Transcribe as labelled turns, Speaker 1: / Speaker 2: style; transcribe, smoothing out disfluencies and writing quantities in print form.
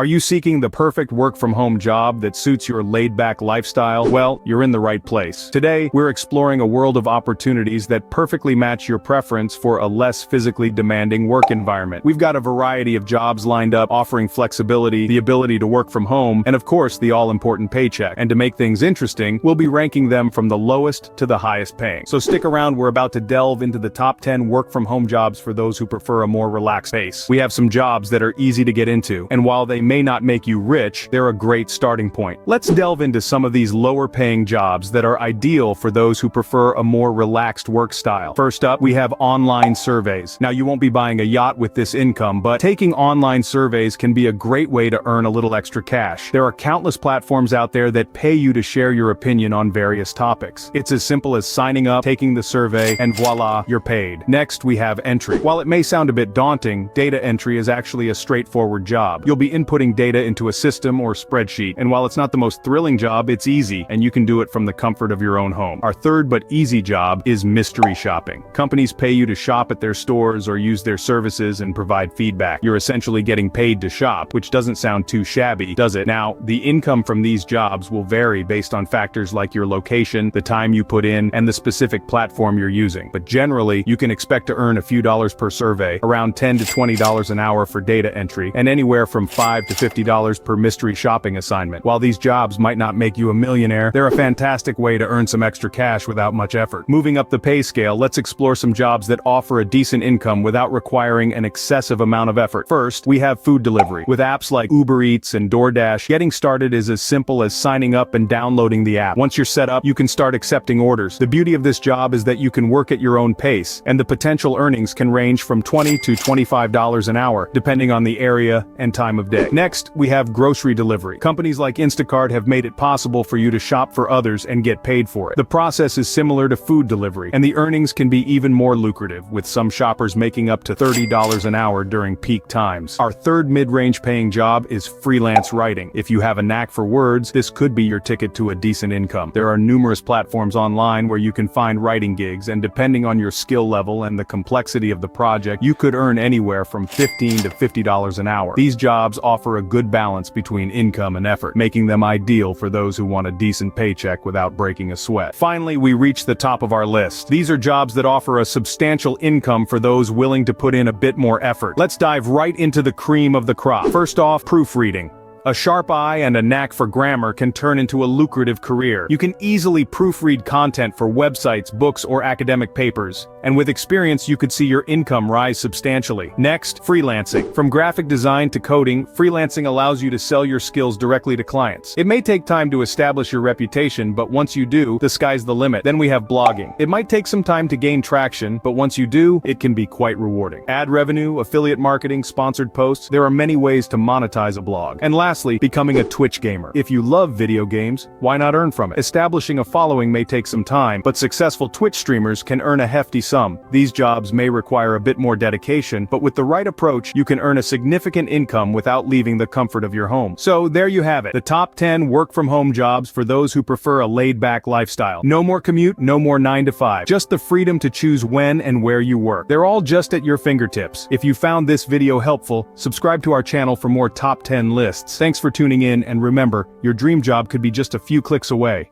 Speaker 1: Are you seeking the perfect work-from-home job that suits your laid-back lifestyle? Well, you're in the right place. Today, we're exploring a world of opportunities that perfectly match your preference for a less physically demanding work environment. We've got a variety of jobs lined up, offering flexibility, the ability to work from home, and of course, the all-important paycheck. And to make things interesting, we'll be ranking them from the lowest to the highest paying. So stick around, we're about to delve into the top 10 work-from-home jobs for those who prefer a more relaxed pace. We have some jobs that are easy to get into, and while they may not make you rich, they're a great starting point. Let's delve into some of these lower-paying jobs that are ideal for those who prefer a more relaxed work style. First up, we have online surveys. Now, you won't be buying a yacht with this income, but taking online surveys can be a great way to earn a little extra cash. There are countless platforms out there that pay you to share your opinion on various topics. It's as simple as signing up, taking the survey, and voila, you're paid. Next, we have entry. While it may sound a bit daunting, data entry is actually a straightforward job. You'll be inputting data into a system or spreadsheet, and while it's not the most thrilling job, it's easy, and you can do it from the comfort of your own home. Our third but easy job is mystery shopping. Companies pay you to shop at their stores or use their services and provide feedback. You're essentially getting paid to shop, which doesn't sound too shabby, does it? Now, the income from these jobs will vary based on factors like your location, the time you put in, and the specific platform you're using. But generally, you can expect to earn a few dollars per survey, around $10 to $20 an hour for data entry, and anywhere from $5 to $50 per mystery shopping assignment. While these jobs might not make you a millionaire, they're a fantastic way to earn some extra cash without much effort. Moving up the pay scale, let's explore some jobs that offer a decent income without requiring an excessive amount of effort. First, we have food delivery. With apps like Uber Eats and DoorDash, getting started is as simple as signing up and downloading the app. Once you're set up, you can start accepting orders. The beauty of this job is that you can work at your own pace, and the potential earnings can range from $20 to $25 an hour, depending on the area and time of day. Next, we have grocery delivery. Companies like Instacart have made it possible for you to shop for others and get paid for it. The process is similar to food delivery, and the earnings can be even more lucrative, with some shoppers making up to $30 an hour during peak times. Our third mid-range paying job is freelance writing. If you have a knack for words, this could be your ticket to a decent income. There are numerous platforms online where you can find writing gigs, and depending on your skill level and the complexity of the project, you could earn anywhere from $15 to $50 an hour. These jobs offer a good balance between income and effort, making them ideal for those who want a decent paycheck without breaking a sweat. Finally, we reach the top of our list. These are jobs that offer a substantial income for those willing to put in a bit more effort. Let's dive right into the cream of the crop. First off, proofreading. A sharp eye and a knack for grammar can turn into a lucrative career. You can easily proofread content for websites, books, or academic papers, and with experience you could see your income rise substantially. Next, freelancing. From graphic design to coding, freelancing allows you to sell your skills directly to clients. It may take time to establish your reputation, but once you do, the sky's the limit. Then we have blogging. It might take some time to gain traction, but once you do, it can be quite rewarding. Ad revenue, affiliate marketing, sponsored posts, there are many ways to monetize a blog. And lastly, becoming a Twitch gamer. If you love video games, why not earn from it? Establishing a following may take some time, but successful Twitch streamers can earn a hefty sum. These jobs may require a bit more dedication, but with the right approach, you can earn a significant income without leaving the comfort of your home. So there you have it, the top 10 work-from-home jobs for those who prefer a laid-back lifestyle. No more commute, no more 9 to 5. Just the freedom to choose when and where you work. They're all just at your fingertips. If you found this video helpful, subscribe to our channel for more top 10 lists. Thanks for tuning in, and remember, your dream job could be just a few clicks away.